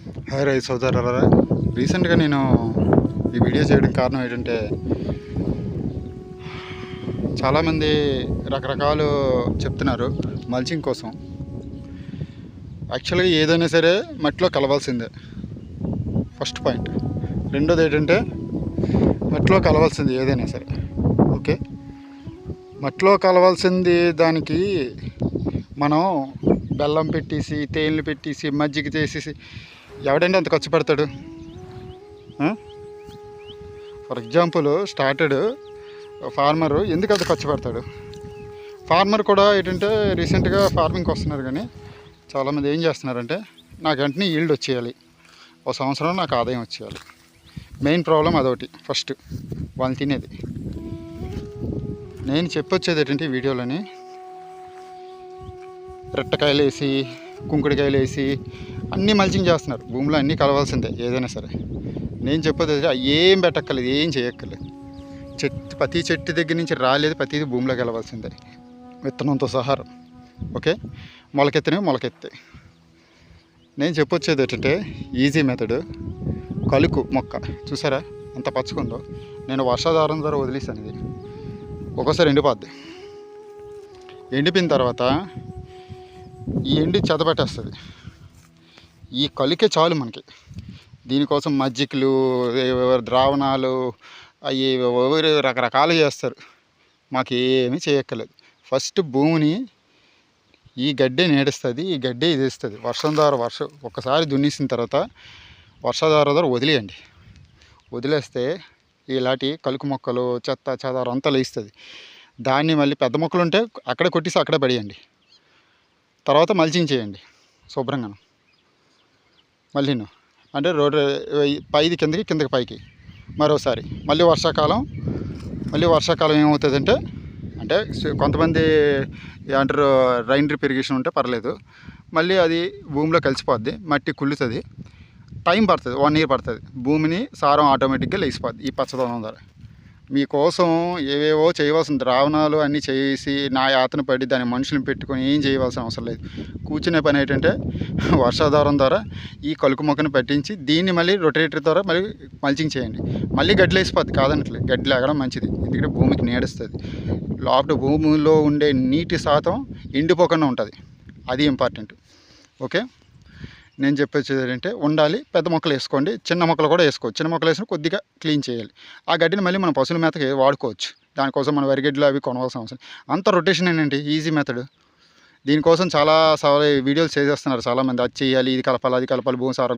Hi రైతు సోదరులారా, రీసెంట్గా నేను ఈ వీడియో చేయడం కారణం ఏంటంటే చాలామంది రకరకాలు చెప్తున్నారు మల్చింగ్ కోసం. యాక్చువల్గా ఏదైనా సరే మట్టిలో కలవాల్సిందే ఫస్ట్ పాయింట్. రెండోది ఏంటంటే మట్టిలో కలవాల్సింది ఏదైనా సరే ఓకే. మట్టిలో కలవాల్సింది దానికి మనం బెల్లం పెట్టేసి తేనెలు పెట్టేసి మజ్జిగ చేసేసి ఎవడంటే అంత ఖర్చు పెడతాడు? ఫర్ ఎగ్జాంపుల్ స్టార్టెడ్ ఫార్మరు ఎందుకు అంత ఖర్చు పెడతాడు? ఫార్మర్ కూడా ఏంటంటే రీసెంట్గా ఫార్మింగ్కి వస్తున్నారు, కానీ చాలామంది ఏం చేస్తున్నారంటే నాకు వెంటనే ఈల్డ్ వచ్చేయాలి, ఒక సంవత్సరం నాకు ఆదాయం వచ్చేయాలి. మెయిన్ ప్రాబ్లం అదొకటి ఫస్ట్ వాళ్ళు తినేది. నేను చెప్పొచ్చేది ఏంటంటే ఈ వీడియోలోని రెట్టకాయలు వేసి కుంకుడికాయలు వేసి అన్నీ మల్చింగ్ చేస్తున్నారు. భూమిలో అన్నీ కలవాల్సిందే ఏదైనా సరే. నేను చెప్పేది ఏం పెట్టక్కర్లేదు, ఏం చేయక్కర్లేదు. ప్రతి చెట్టు దగ్గర నుంచి రాలేదు, ప్రతిదీ భూమిలో కలవాల్సిందే విత్తనంతో సహారం ఓకే. మొలకెత్తాయి. నేను చెప్పొచ్చేది ఏంటంటే ఈజీ మెథడ్. కలుకు మొక్క చూసారా ఎంత పచ్చుకుందో. నేను వర్షాధారం ద్వారా వదిలేసాను. ఇది ఒక్కోసారి ఎండిపోద్ది. ఎండిపోయిన తర్వాత ఈ ఎండి చెదపట్టేస్తుంది. ఈ కలుకే చాలు మనకి. దీనికోసం మజ్జిగలు ద్రావణాలు అవి రకరకాలు చేస్తారు. మాకు ఏమీ చేయక్కర్లేదు. ఫస్ట్ భూమిని ఈ గడ్డే నేడుస్తుంది, ఈ గడ్డే ఇది ఇస్తుంది. ఒక్కసారి దున్నేసిన తర్వాత వర్షాధార ద్వారా వదిలేయండి. వదిలేస్తే ఇలాంటి కలుకు మొక్కలు చెత్త చెదారం అంతా లేస్తుంది. దాన్ని మళ్ళీ పెద్ద మొక్కలు ఉంటే అక్కడే కొట్టేసి అక్కడే పడేయండి. తర్వాత మల్చింగ్ చేయండి శుభ్రంగా. మళ్ళీను అంటే రోడ్డు పైది కిందకి పైకి మరోసారి. మళ్ళీ వర్షాకాలం ఏమవుతుందంటే అంటే కొంతమంది అంటారు రైన్ డ్రిప్ ఇరిగేషన్ ఉంటే పర్లేదు, మళ్ళీ అది భూమిలో కలిసిపోద్ది, మట్టి కుళ్ళుతుంది, టైం పడుతుంది, 1 year పడుతుంది. భూమిని సారం ఆటోమేటిక్గా లేచిపోద్ది ఈ పచ్చదనం ద్వారా. మీకోసం ఏవేవో చేయవలసిన ద్రావణాలు అన్నీ చేసి నా యాతన పడి దాని మనుషులను పెట్టుకొని ఏం చేయవలసిన అవసరం లేదు. కూర్చునే పని ఏంటంటే వర్షాధారం ద్వారా ఈ కలుకు మొక్కను పట్టించి దీన్ని మళ్ళీ రొటేటర్ ద్వారా మళ్ళీ మల్చింగ్ చేయండి. మళ్ళీ గడ్డి లేసిపోద్ది కాదనట్లేదు, గడ్డి లేగడం మంచిది, ఎందుకంటే భూమికి నీడస్తుంది. లోపల భూమిలో ఉండే నీటి శాతం ఎండిపోకుండా ఉంటుంది, అది ఇంపార్టెంట్ ఓకే. నేను చెప్పేది ఏంటంటే ఉండాలి. పెద్ద మొక్కలు వేసుకోండి, చిన్న మొక్కలు కూడా వేసుకోవచ్చు. చిన్న మొక్కలు వేసిన కొద్దిగా క్లీన్ చేయాలి. ఆ గడ్డిని మళ్ళీ మన పశువుల మేతకి వాడుకోవచ్చు. దానికోసం మనం వరిగడ్డలు అవి కొనవలసిన అవసరం. అంత రొటేషన్ ఏంటంటే ఈజీ మెథడ్. దీనికోసం చాలా వీడియోలు చేసేస్తున్నారు చాలామంది. అది చేయాలి, ఇది కలపాలి, అది కలపాలి, భూమి సారం